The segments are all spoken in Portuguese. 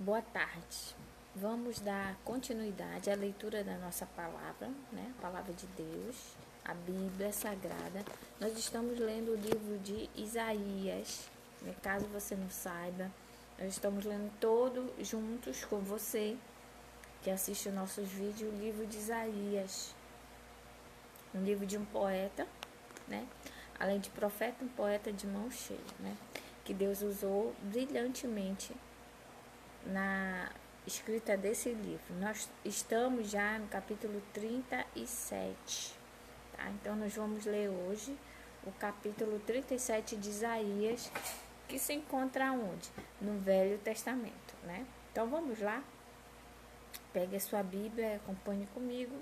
Boa tarde. Vamos dar continuidade à leitura da nossa palavra, né? A palavra de Deus, a Bíblia Sagrada. Nós estamos lendo o livro de Isaías, né? Caso você não saiba, nós estamos lendo todo juntos com você que assiste os nossos vídeos, o livro de Isaías, um livro de um poeta, né? Além de profeta, um poeta de mão cheia, né? Que Deus usou brilhantemente na escrita desse livro. Nós estamos já no capítulo 37, tá? Então nós vamos ler hoje o capítulo 37 de Isaías, que se encontra onde? No Velho Testamento, né? Então vamos lá. Pegue a sua Bíblia e acompanhe comigo,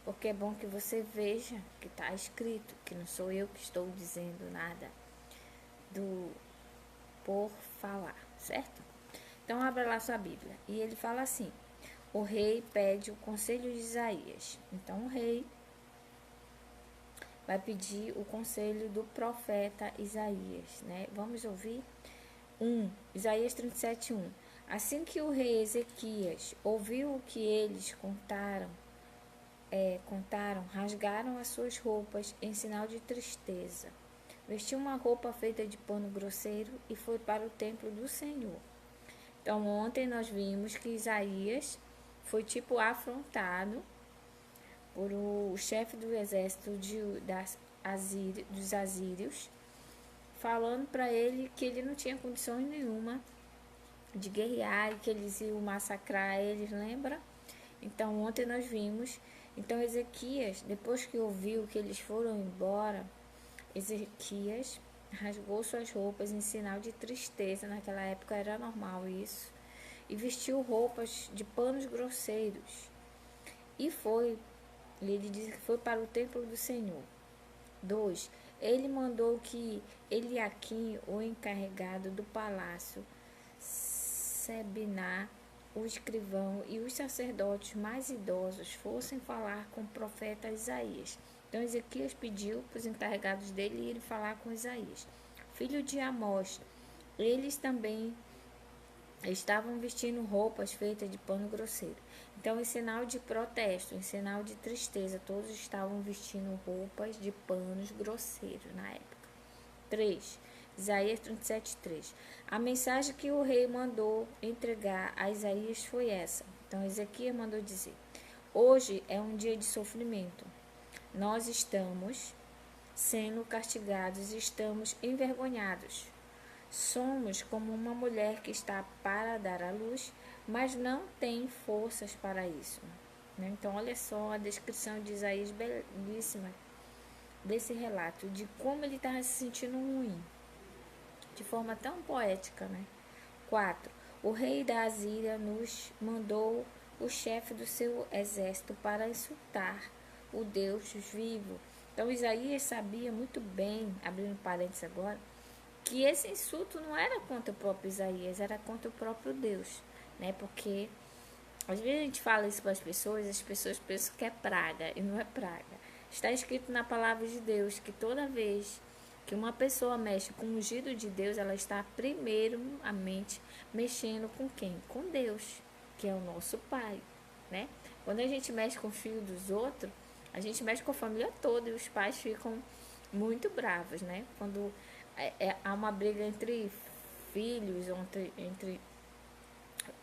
porque é bom que você veja que está escrito, que não sou eu que estou dizendo nada por falar, certo? Então, abra lá sua Bíblia. E ele fala assim: o rei pede o conselho de Isaías. Então, o rei vai pedir o conselho do profeta Isaías, né? Vamos ouvir? Isaías 37, 1. Assim que o rei Ezequias ouviu o que eles contaram, rasgaram as suas roupas em sinal de tristeza. Vestiu uma roupa feita de pano grosseiro e foi para o templo do Senhor. Então, ontem nós vimos que Isaías foi afrontado por o chefe do exército dos assírios, falando para ele que ele não tinha condições nenhuma de guerrear e que eles iam massacrar eles, lembra? Então, ontem nós vimos. Então, Ezequias, depois que ouviu que eles foram embora, Ezequias rasgou suas roupas em sinal de tristeza. Naquela época era normal isso. E vestiu roupas de panos grosseiros. Ele diz que foi para o templo do Senhor. 2. Ele mandou que Eliaquim, o encarregado do palácio, Sebiná, o escrivão e os sacerdotes mais idosos fossem falar com o profeta Isaías. Então Ezequias pediu para os encarregados dele irem falar com Isaías, filho de Amós. Eles também estavam vestindo roupas feitas de pano grosseiro. Então, em sinal de protesto, em sinal de tristeza, todos estavam vestindo roupas de panos grosseiros na época. 3. Isaías 37, 3. A mensagem que o rei mandou entregar a Isaías foi essa. Então, Ezequias mandou dizer: hoje é um dia de sofrimento. Nós estamos sendo castigados e estamos envergonhados. Somos como uma mulher que está para dar à luz, mas não tem forças para isso. Então, olha só a descrição de Isaías belíssima desse relato, de como ele estava se sentindo ruim, de forma tão poética, né? 4. O rei da Assíria nos mandou o chefe do seu exército para insultar o Deus vivo. Então, Isaías sabia muito bem, abrindo parênteses agora, que esse insulto não era contra o próprio Isaías, era contra o próprio Deus, né? Porque às vezes a gente fala isso para as pessoas pensam que é praga, e não é praga. Está escrito na palavra de Deus que toda vez que uma pessoa mexe com o ungido de Deus, ela está primeiramente mexendo com quem? Com Deus, que é o nosso Pai, né? Quando a gente mexe com o filho dos outros, a gente mexe com a família toda e os pais ficam muito bravos, né? Quando há uma briga entre filhos, entre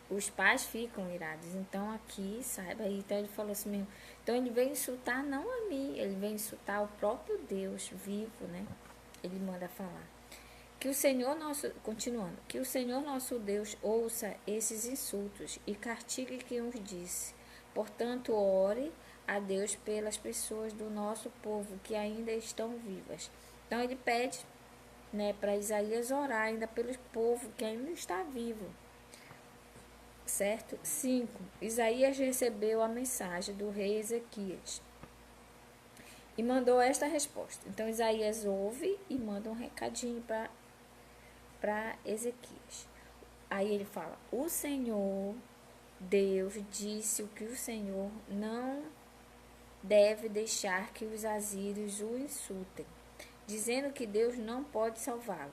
os pais ficam irados. Então aqui, saiba aí, então ele falou assim mesmo. Então ele veio insultar não a mim, ele veio insultar o próprio Deus vivo, né? Ele manda falar. Que o Senhor nosso, continuando, que o Senhor nosso Deus ouça esses insultos e castigue quem os disse. Portanto, ore a Deus pelas pessoas do nosso povo que ainda estão vivas. Então ele pede, né, para Isaías orar ainda pelo povo que ainda está vivo. Certo? 5. Isaías recebeu a mensagem do rei Ezequias e mandou esta resposta. Então Isaías ouve e manda um recadinho para Ezequias. Aí ele fala: o Senhor Deus disse o que o Senhor não deve deixar que os assírios o insultem, dizendo que Deus não pode salvá-lo.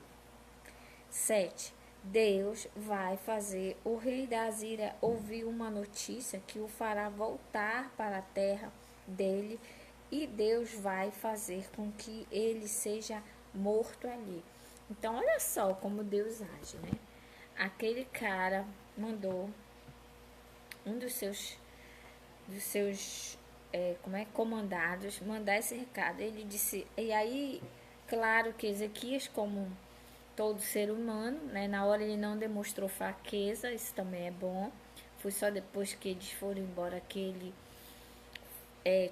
7. Deus vai fazer o rei da Assíria ouvir uma notícia que o fará voltar para a terra dele, e Deus vai fazer com que ele seja morto ali. Então, olha só como Deus age, né? Aquele cara mandou um dos seus comandados mandar esse recado. Ele disse, e aí, claro que Ezequias, como todo ser humano, né, na hora ele não demonstrou fraqueza, isso também é bom. Foi só depois que eles foram embora que ele,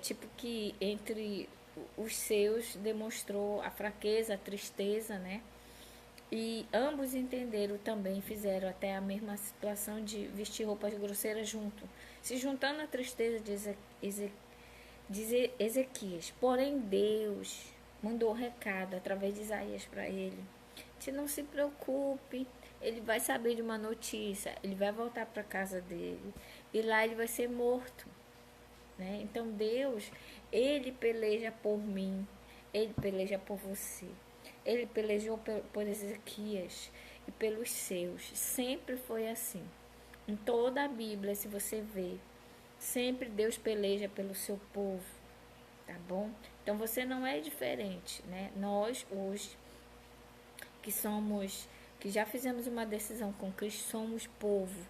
tipo que entre os seus demonstrou a fraqueza, a tristeza, né? E ambos entenderam também, fizeram até a mesma situação de vestir roupas grosseiras junto, se juntando à tristeza de Ezequias. Porém, Deus mandou um recado através de Isaías para ele. Se não se preocupe, ele vai saber de uma notícia, ele vai voltar para a casa dele e lá ele vai ser morto, né? Então Deus, ele peleja por mim, ele peleja por você. Ele pelejou por Ezequias e pelos seus. Sempre foi assim. Em toda a Bíblia, se você vê, sempre Deus peleja pelo seu povo, tá bom? Então você não é diferente, né? Nós hoje que somos, que já fizemos uma decisão com Cristo, somos povo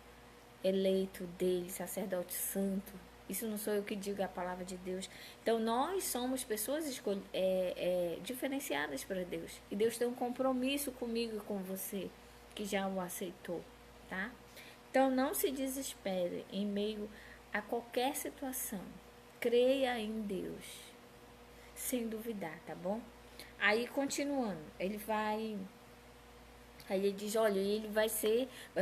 eleito dele, sacerdote santo. Isso não sou eu que digo, é a palavra de Deus. Então nós somos pessoas diferenciadas para Deus. E Deus tem um compromisso comigo e com você, que já o aceitou, tá? Então não se desespere em meio a qualquer situação. Creia em Deus, sem duvidar, tá bom? Aí continuando, aí ele diz, olha, ele vai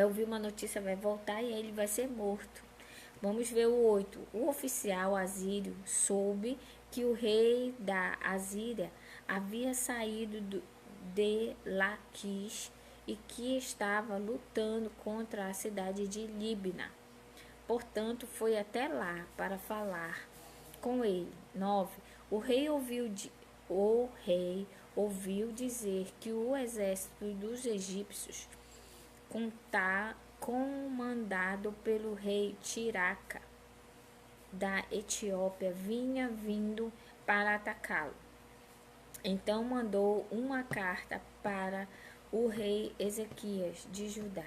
ouvir uma notícia, vai voltar e aí ele vai ser morto. Vamos ver o 8. O oficial assírio soube que o rei da Assíria havia saído de Laquis e que estava lutando contra a cidade de Líbina. Portanto, foi até lá para falar com ele. 9. O rei ouviu dizer que o exército dos egípcios, comandado pelo rei Tiraca da Etiópia, vinha vindo para atacá-lo. Então mandou uma carta para o rei Ezequias de Judá.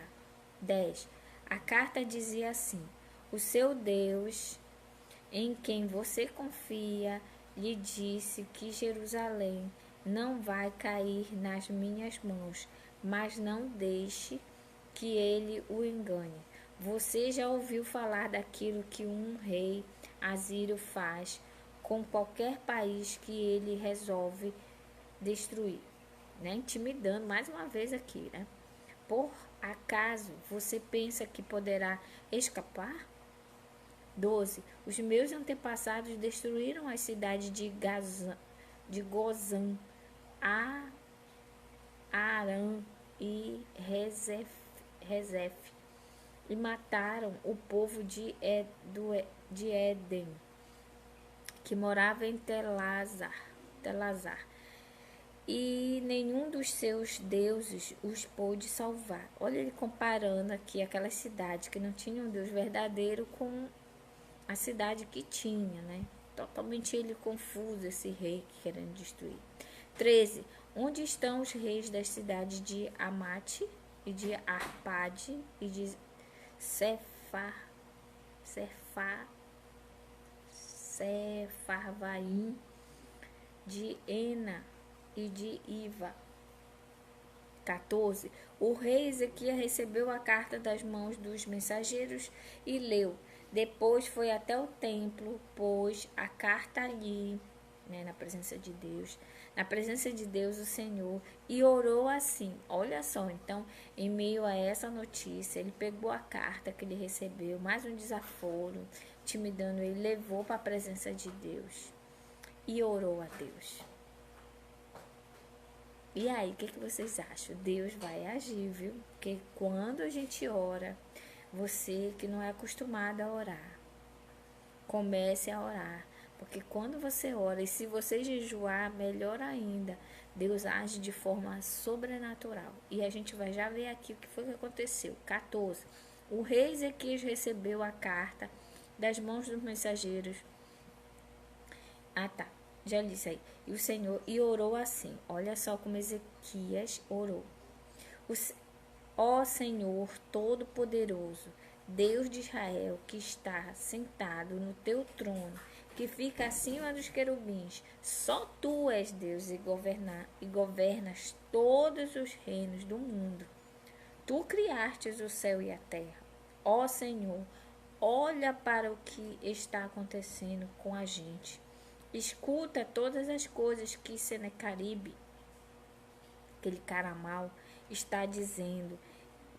10. A carta dizia assim: o seu Deus, em quem você confia, lhe disse que Jerusalém não vai cair nas minhas mãos, mas não deixe que ele o engane. Você já ouviu falar daquilo que um rei assírio faz com qualquer país que ele resolve destruir, né? Intimidando mais uma vez aqui, né? Por acaso você pensa que poderá escapar? 12. Os meus antepassados destruíram as cidades de Gozã, Arã e Rezef, e mataram o povo de Éden, que morava em Telazar, e nenhum dos seus deuses os pôde salvar. Olha ele comparando aqui aquelas cidades que não tinham um Deus verdadeiro com a cidade que tinha, né? Totalmente ele confuso, esse rei querendo destruir. 13. Onde estão os reis das cidades de Amate e de Arpade e de Sefarvaim, de Ena e de Iva? 14. O rei Ezequias recebeu a carta das mãos dos mensageiros e leu. Depois foi até o templo, pôs a carta ali, né, na presença de Deus, o Senhor, e orou assim. Olha só, então, em meio a essa notícia, ele pegou a carta que ele recebeu, mais um desaforo, intimidando ele, levou para a presença de Deus e orou a Deus. E aí, o que vocês acham? Deus vai agir, viu? Porque quando a gente ora, você que não é acostumado a orar, comece a orar. Porque quando você ora, e se você jejuar, melhor ainda, Deus age de forma sobrenatural. E a gente vai já ver aqui o que foi que aconteceu. 14. O rei Ezequias recebeu a carta das mãos dos mensageiros. Ah, tá. Já disse aí. E o Senhor e orou assim. Olha só como Ezequias orou. Ó Senhor Todo-Poderoso, Deus de Israel, que está sentado no teu trono, que fica acima dos querubins, só tu és Deus e governas todos os reinos do mundo. Tu criastes o céu e a terra. Ó Senhor, olha para o que está acontecendo com a gente. Escuta todas as coisas que Senecaribe, aquele cara mau, está dizendo,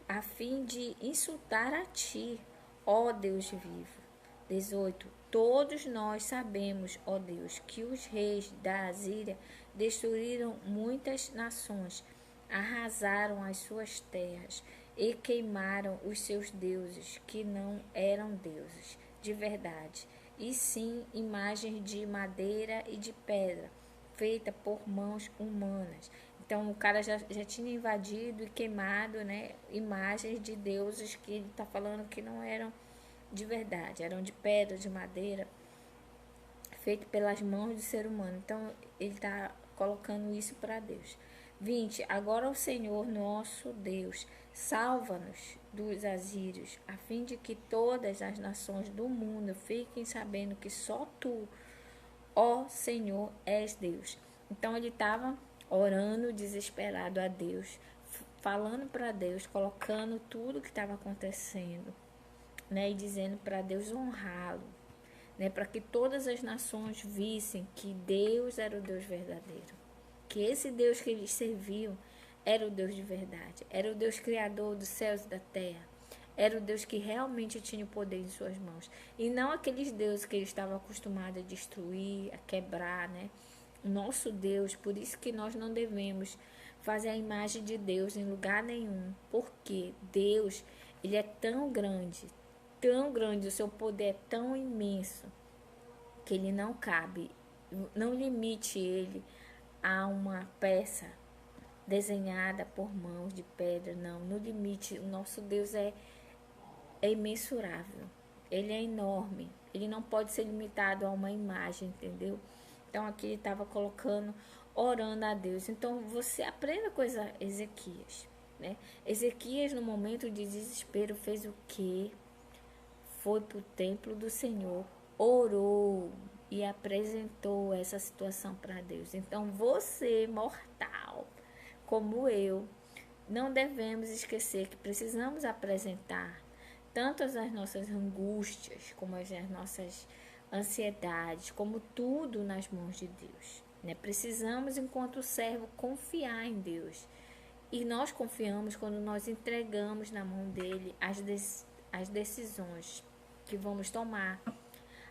a fim de insultar a ti, ó Deus vivo. 18. Todos nós sabemos, ó Deus, que os reis da Assíria destruíram muitas nações, arrasaram as suas terras e queimaram os seus deuses, que não eram deuses de verdade, e sim imagens de madeira e de pedra, feita por mãos humanas. Então o cara já tinha invadido e queimado, né, imagens de deuses que ele está falando que não eram de verdade, eram de pedra, de madeira, feito pelas mãos do ser humano. Então ele está colocando isso para Deus. 20. Agora o Senhor nosso Deus, salva-nos dos assírios, a fim de que todas as nações do mundo fiquem sabendo que só tu, ó Senhor, és Deus. Então ele estava orando desesperado a Deus, falando para Deus, colocando tudo que estava acontecendo, né, e dizendo para Deus honrá-lo, né, para que todas as nações vissem que Deus era o Deus verdadeiro, que esse Deus que eles serviam era o Deus de verdade, era o Deus criador dos céus e da terra, era o Deus que realmente tinha o poder em suas mãos, e não aqueles deuses que eles estavam acostumados a destruir, a quebrar, né? Nosso Deus, por isso que nós não devemos fazer a imagem de Deus em lugar nenhum, porque Deus, ele é tão grande, o seu poder é tão imenso, que ele não cabe, não limite ele a uma peça desenhada por mãos de pedra, não, no limite, o nosso Deus é imensurável, ele é enorme, ele não pode ser limitado a uma imagem, entendeu? Então aqui ele estava colocando, orando a Deus. Então você aprenda com Ezequias, né? Ezequias no momento de desespero fez o quê? Foi para o templo do Senhor, orou e apresentou essa situação para Deus. Então você, mortal, como eu, não devemos esquecer que precisamos apresentar tanto as nossas angústias, como as nossas ansiedades, como tudo nas mãos de Deus, né? Precisamos, enquanto servo, confiar em Deus. E nós confiamos quando nós entregamos na mão dele as decisões que vamos tomar,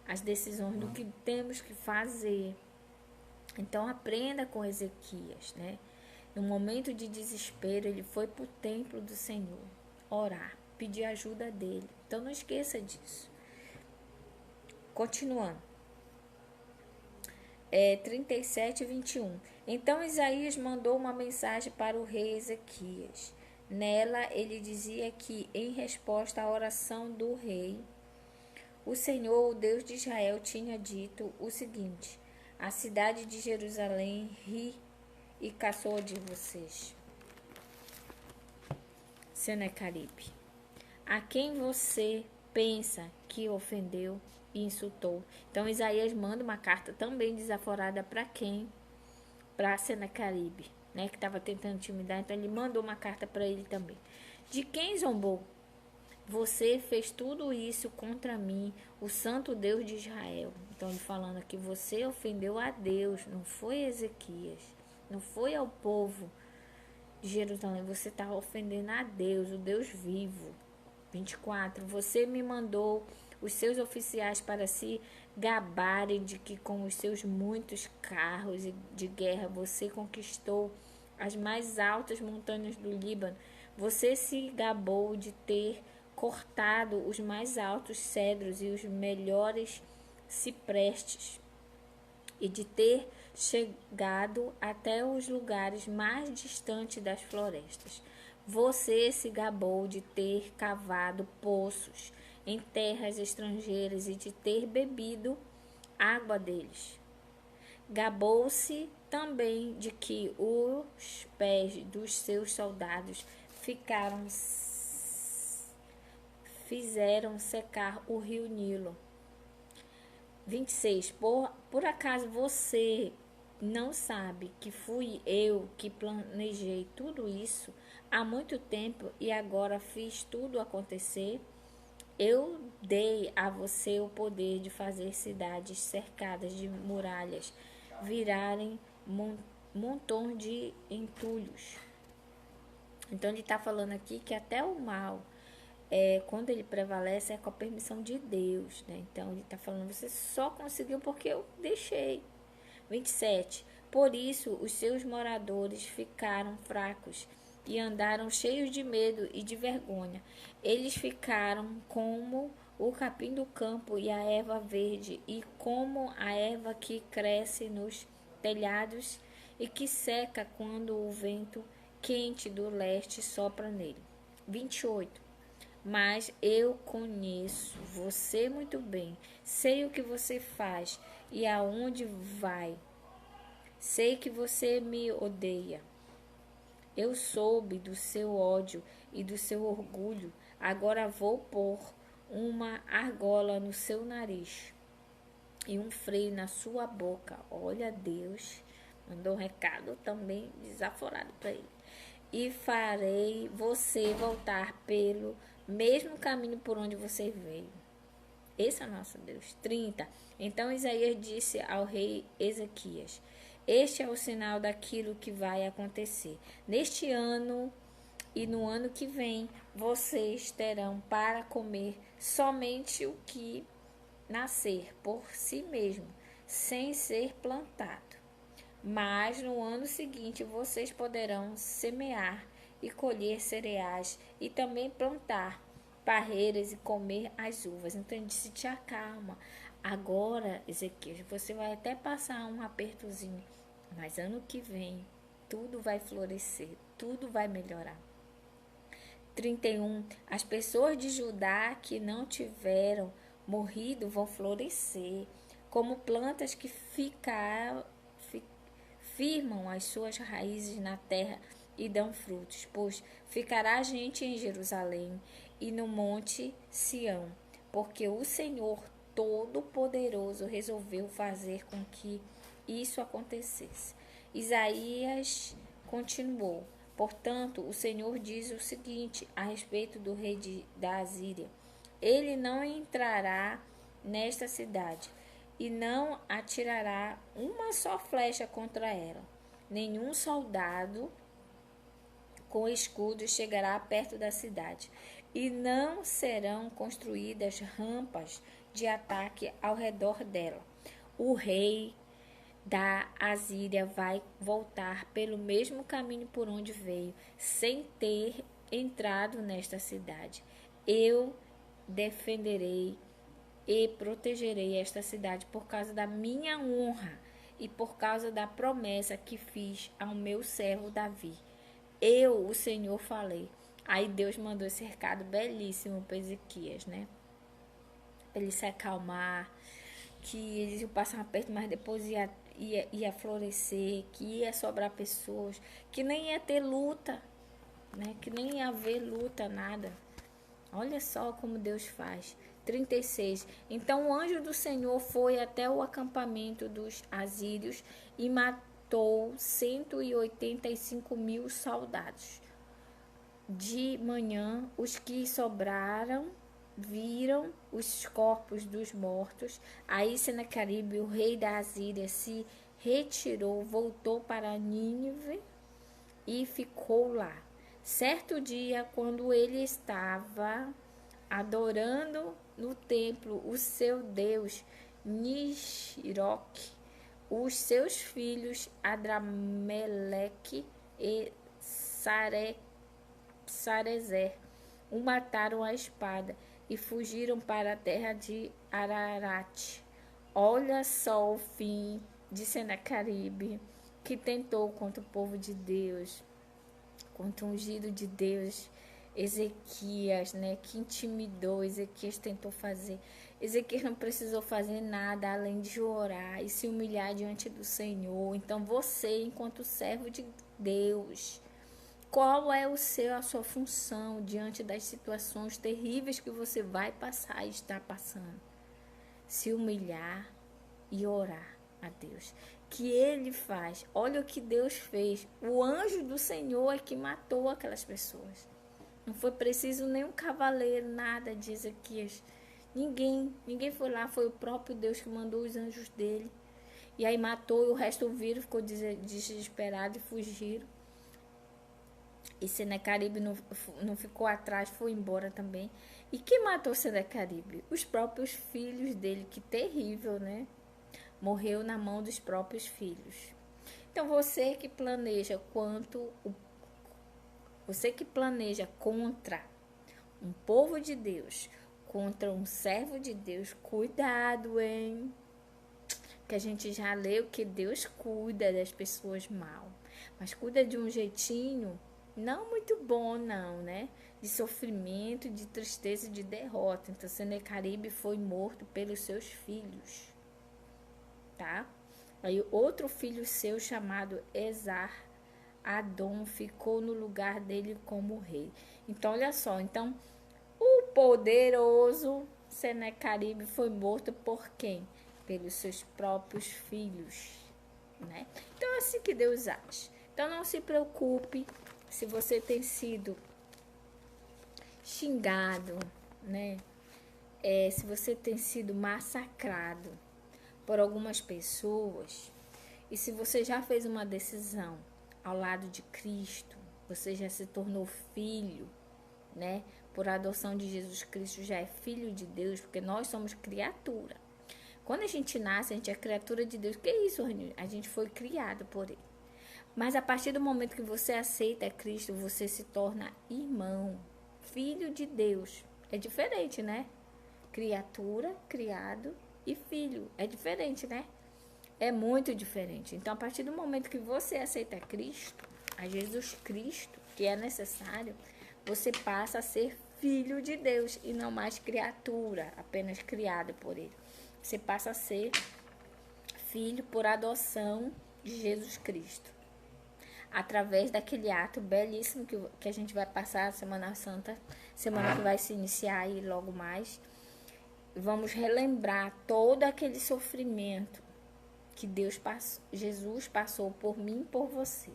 as decisões do que temos que fazer. Então aprenda com Ezequias, né? No momento de desespero, ele foi para o templo do Senhor orar, pedir ajuda dele. Então não esqueça disso. Continuando. 37 e 21. Então Isaías mandou uma mensagem para o rei Ezequias. Nela ele dizia que, em resposta à oração do rei, o Senhor, o Deus de Israel, tinha dito o seguinte: a cidade de Jerusalém ri e caçou de vocês. Senecaribe, a quem você pensa que ofendeu e insultou. Então Isaías manda uma carta também desaforada para quem? Para Senecaribe, né, que estava tentando intimidar. Então ele mandou uma carta para ele também. De quem zombou? Você fez tudo isso contra mim, o santo Deus de Israel. Então ele falando que você ofendeu a Deus, não foi Ezequias, não foi ao povo de Jerusalém, você está ofendendo a Deus, o Deus vivo. 24. Você me mandou os seus oficiais para se gabarem de que com os seus muitos carros de guerra você conquistou as mais altas montanhas do Líbano. Você se gabou de ter cortado os mais altos cedros e os melhores ciprestes e de ter chegado até os lugares mais distantes das florestas. Você se gabou de ter cavado poços em terras estrangeiras e de ter bebido água deles. Gabou-se também de que os pés dos seus soldados fizeram secar o rio Nilo. 26. Por acaso você não sabe que fui eu que planejei tudo isso há muito tempo e agora fiz tudo acontecer? Eu dei a você o poder de fazer cidades cercadas de muralhas virarem montões de entulhos. Então ele está falando aqui que até o mal, quando ele prevalece, é com a permissão de Deus, né? Então ele está falando, você só conseguiu porque eu deixei. 27. Por isso os seus moradores ficaram fracos e andaram cheios de medo e de vergonha. Eles ficaram como o capim do campo e a erva verde, e como a erva que cresce nos telhados e que seca quando o vento quente do leste sopra nele. 28. Mas eu conheço você muito bem, sei o que você faz e aonde vai. Sei que você me odeia. Eu soube do seu ódio e do seu orgulho. Agora vou pôr uma argola no seu nariz e um freio na sua boca. Olha, Deus mandou um recado também desaforado para ele. E farei você voltar pelo mesmo caminho por onde você veio. Esse é o nosso Deus. 30. Então Isaías disse ao rei Ezequias: este é o sinal daquilo que vai acontecer. Neste ano e no ano que vem, vocês terão para comer somente o que nascer por si mesmo, sem ser plantado. Mas no ano seguinte vocês poderão semear e colher cereais e também plantar parreiras e comer as uvas. Então ele disse, te acalma. Agora, Ezequiel, você vai até passar um apertozinho, mas ano que vem tudo vai florescer, tudo vai melhorar. 31. As pessoas de Judá que não tiveram morrido vão florescer, como plantas que firmam as suas raízes na terra e dão frutos, pois ficará gente em Jerusalém e no monte Sião, porque o Senhor Todo-Poderoso resolveu fazer com que isso acontecesse. Isaías continuou. Portanto, o Senhor diz o seguinte a respeito do rei da Assíria: ele não entrará nesta cidade e não atirará uma só flecha contra ela. Nenhum soldado com escudo chegará perto da cidade, e não serão construídas rampas de ataque ao redor dela. O rei da Assíria vai voltar pelo mesmo caminho por onde veio, sem ter entrado nesta cidade. Eu defenderei e protegerei esta cidade por causa da minha honra e por causa da promessa que fiz ao meu servo Davi. Eu, o Senhor, falei. Aí Deus mandou esse recado belíssimo para Ezequias, né? Para ele se acalmar, que eles iam passar um aperto, mas depois ia florescer, que ia sobrar pessoas, que nem ia ter luta, né? Que nem ia haver luta, nada. Olha só como Deus faz. 36. Então o anjo do Senhor foi até o acampamento dos assírios e matou 185.000 soldados. De manhã, os que sobraram viram os corpos dos mortos. Aí Senaqueribe, o rei da Assíria, se retirou, voltou para Nínive e ficou lá. Certo dia, quando ele estava adorando no templo o seu deus Nisroque, os seus filhos Adrameleque e Sarezer o mataram à espada e fugiram para a terra de Ararat. Olha só o fim de Senaqueribe, que tentou contra o povo de Deus, contra o ungido de Deus, Ezequias, né, que intimidou. Ezequias tentou fazer. Ezequias não precisou fazer nada além de orar e se humilhar diante do Senhor. Então você, enquanto servo de Deus, qual é a sua função diante das situações terríveis que você vai passar e está passando? Se humilhar e orar a Deus. Que Ele faz. Olha o que Deus fez. O anjo do Senhor é que matou aquelas pessoas. Não foi preciso nenhum cavaleiro, nada de Ezequias. Ninguém foi lá, foi o próprio Deus que mandou os anjos dele. E aí matou, e o resto viram, ficou desesperado e fugiram. E Senaqueribe não ficou atrás, foi embora também. E quem matou Senaqueribe? Os próprios filhos dele, que terrível, né? Morreu na mão dos próprios filhos. Então você que planeja você que planeja contra um povo de Deus, contra um servo de Deus, cuidado, hein? Que a gente já leu que Deus cuida das pessoas mal, mas cuida de um jeitinho não muito bom, não, né? De sofrimento, de tristeza e de derrota. Então Senaqueribe foi morto pelos seus filhos, tá? Aí outro filho seu chamado Esar-Adom ficou no lugar dele como rei. Então olha só, então o poderoso Senaqueribe foi morto por quem? Pelos seus próprios filhos, né? Então é assim que Deus age. Então não se preocupe se você tem sido xingado, né? Se você tem sido massacrado por algumas pessoas, e se você já fez uma decisão ao lado de Cristo, você já se tornou filho, né? Por adoção de Jesus Cristo, já é filho de Deus, porque nós somos criatura. Quando a gente nasce, a gente é criatura de Deus. Que é isso, Rani? A gente foi criado por Ele. Mas a partir do momento que você aceita Cristo, você se torna irmão, filho de Deus. É diferente, né? Criatura, criado e filho. É diferente, né? É muito diferente. Então, a partir do momento que você aceita Cristo, a Jesus Cristo, que é necessário, você passa a ser filho de Deus e não mais criatura, apenas criado por Ele. Você passa a ser filho por adoção de Jesus Cristo, através daquele ato belíssimo que a gente vai passar a Semana Santa, semana que vai se iniciar aí logo mais. Vamos relembrar todo aquele sofrimento que Jesus passou por mim e por você.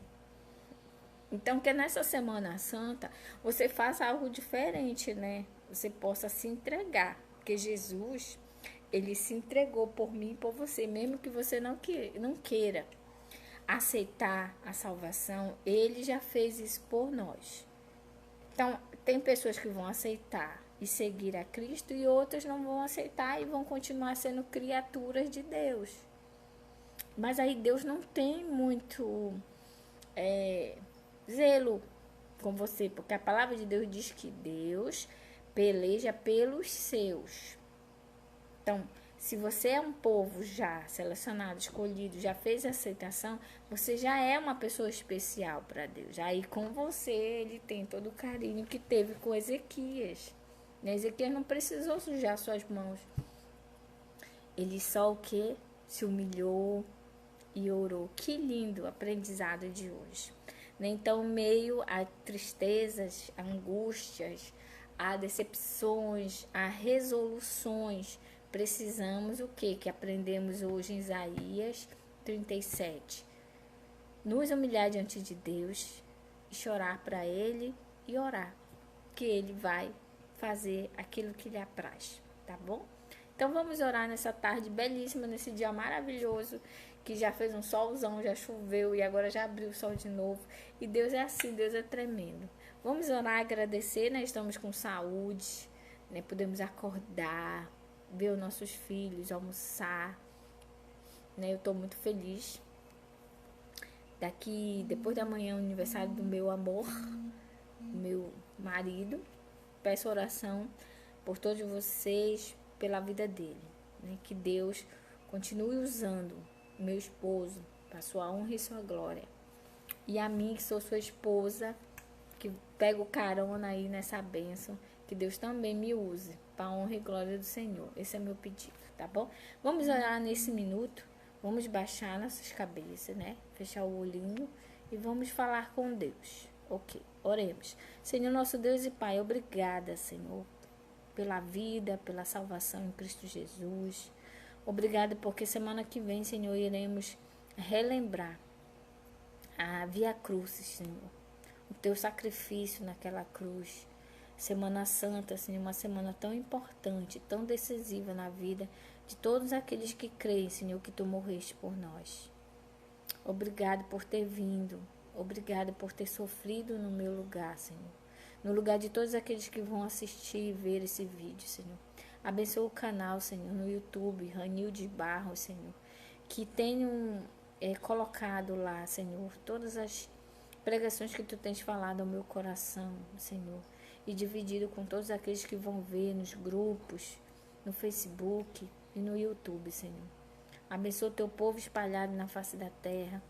Então, que nessa Semana Santa você faça algo diferente, né? Você possa se entregar, porque Jesus, Ele se entregou por mim e por você, mesmo que você não queira aceitar a salvação, Ele já fez isso por nós. Então, tem pessoas que vão aceitar e seguir a Cristo e outras não vão aceitar e vão continuar sendo criaturas de Deus. Mas aí Deus não tem muito zelo com você, porque a palavra de Deus diz que Deus peleja pelos seus. Então, se você é um povo já selecionado, escolhido, já fez a aceitação, você já é uma pessoa especial para Deus. Aí com você Ele tem todo o carinho que teve com Ezequias. Ezequias não precisou sujar suas mãos. Ele só o que? Se humilhou e orou. Que lindo o aprendizado de hoje. Então, meio a tristezas, a angústias, a decepções, a resoluções, precisamos o que? Que aprendemos hoje em Isaías 37. Nos humilhar diante de Deus e chorar para Ele e orar, que Ele vai fazer aquilo que lhe apraz, tá bom? Então vamos orar nessa tarde belíssima, nesse dia maravilhoso, que já fez um solzão, já choveu e agora já abriu o sol de novo. E Deus é assim, Deus é tremendo. Vamos orar, agradecer, né? Estamos com saúde, né? Podemos acordar, ver os nossos filhos, almoçar, né? Eu estou muito feliz. Depois da manhã, é o aniversário do meu amor, meu marido. Peço oração por todos vocês, pela vida dele, né? Que Deus continue usando meu esposo, para sua honra e sua glória. E a mim, que sou sua esposa, que pego carona aí nessa bênção, que Deus também me use para a honra e glória do Senhor. Esse é meu pedido, tá bom? Vamos orar nesse minuto, vamos baixar nossas cabeças, né? Fechar o olhinho e vamos falar com Deus. Ok, oremos. Senhor, nosso Deus e Pai, obrigada, Senhor, pela vida, pela salvação em Cristo Jesus. Obrigada porque semana que vem, Senhor, iremos relembrar a Via Crucis, Senhor, o teu sacrifício naquela cruz. Semana Santa, Senhor, uma semana tão importante, tão decisiva na vida de todos aqueles que creem, Senhor, que tu morreste por nós. Obrigado por ter vindo. Obrigado por ter sofrido no meu lugar, Senhor. No lugar de todos aqueles que vão assistir e ver esse vídeo, Senhor. Abençoa o canal, Senhor, no YouTube, Ranilde Barros, Senhor. Que tenham colocado lá, Senhor, todas as pregações que tu tens falado ao meu coração, Senhor. E dividido com todos aqueles que vão ver nos grupos, no Facebook e no YouTube, Senhor. Abençoa o teu povo espalhado na face da terra.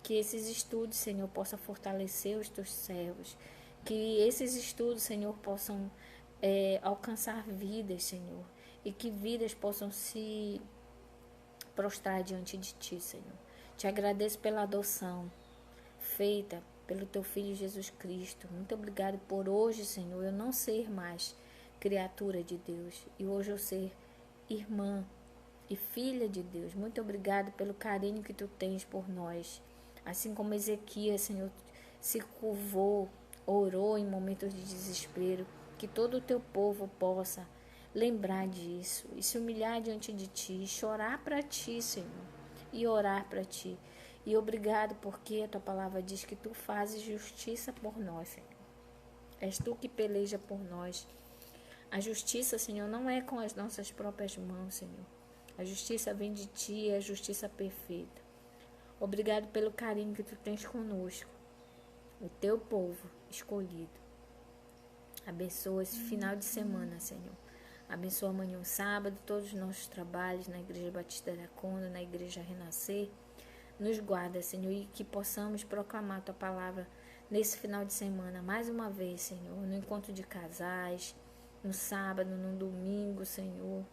Que esses estudos, Senhor, possam fortalecer os teus servos. Que esses estudos, Senhor, possam alcançar vidas, Senhor. E que vidas possam se prostrar diante de ti, Senhor. Te agradeço pela adoção feita pelo teu Filho Jesus Cristo. Muito obrigado por hoje, Senhor, eu não ser mais criatura de Deus. E hoje eu ser irmã e filha de Deus. Muito obrigado pelo carinho que tu tens por nós. Assim como Ezequias, Senhor, se curvou, orou em momentos de desespero, que todo o teu povo possa lembrar disso e se humilhar diante de ti, e chorar para ti, Senhor, e orar para ti. E obrigado porque a tua palavra diz que tu fazes justiça por nós, Senhor. És tu que peleja por nós. A justiça, Senhor, não é com as nossas próprias mãos, Senhor. A justiça vem de ti, é a justiça perfeita. Obrigado pelo carinho que tu tens conosco, o teu povo escolhido. Abençoa esse final de semana, Senhor. Abençoa amanhã, sábado, todos os nossos trabalhos na Igreja Batista da Conda, na Igreja Renascer. Nos guarda, Senhor, e que possamos proclamar a tua palavra nesse final de semana, mais uma vez, Senhor, no encontro de casais, no sábado, no domingo, Senhor,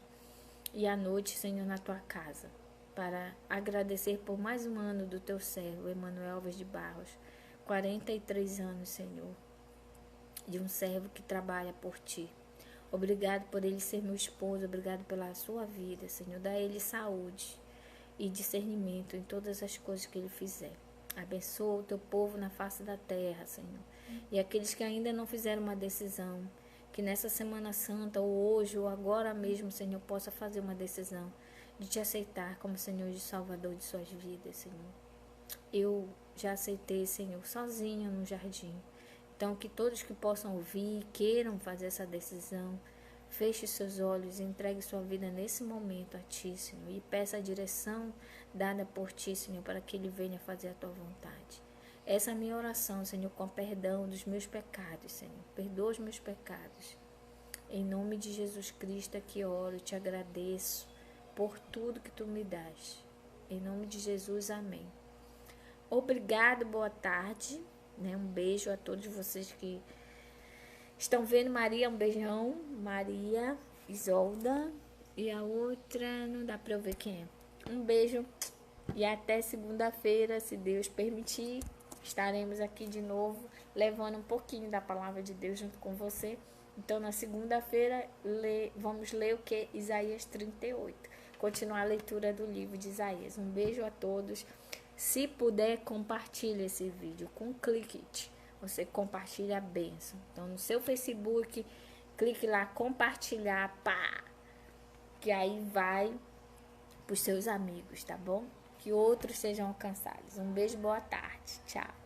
e à noite, Senhor, na tua casa, para agradecer por mais um ano do teu servo, Emanuel Alves de Barros, 43 anos, Senhor, de um servo que trabalha por ti. Obrigado por ele ser meu esposo, obrigado pela sua vida, Senhor, dá a ele saúde e discernimento em todas as coisas que ele fizer. Abençoa o teu povo na face da terra, Senhor. E aqueles que ainda não fizeram uma decisão, que nessa Semana Santa, ou hoje, ou agora mesmo, Senhor, possa fazer uma decisão de te aceitar como Senhor e Salvador de suas vidas, Senhor. Eu já aceitei, Senhor, sozinha no jardim. Então, que todos que possam ouvir e queiram fazer essa decisão, feche seus olhos e entregue sua vida nesse momento a ti, Senhor. E peça a direção dada por ti, Senhor, para que ele venha fazer a tua vontade. Essa é a minha oração, Senhor, com perdão dos meus pecados, Senhor. Perdoa os meus pecados. Em nome de Jesus Cristo que oro, te agradeço por tudo que tu me dás. Em nome de Jesus, amém. Obrigado, boa tarde. Um beijo a todos vocês que estão vendo. Maria, um beijão. Maria, Isolda. E a outra, não dá pra eu ver quem é. Um beijo. E até segunda-feira, se Deus permitir, estaremos aqui de novo, levando um pouquinho da palavra de Deus junto com você. Então, na segunda-feira, vamos ler o que? Isaías 38. Continuar a leitura do livro de Isaías. Um beijo a todos. Se puder, compartilhe esse vídeo com clique. Você compartilha a bênção. Então, no seu Facebook, clique lá, compartilhar, pá! Que aí vai para os seus amigos, tá bom? Que outros sejam alcançados. Um beijo, boa tarde. Tchau.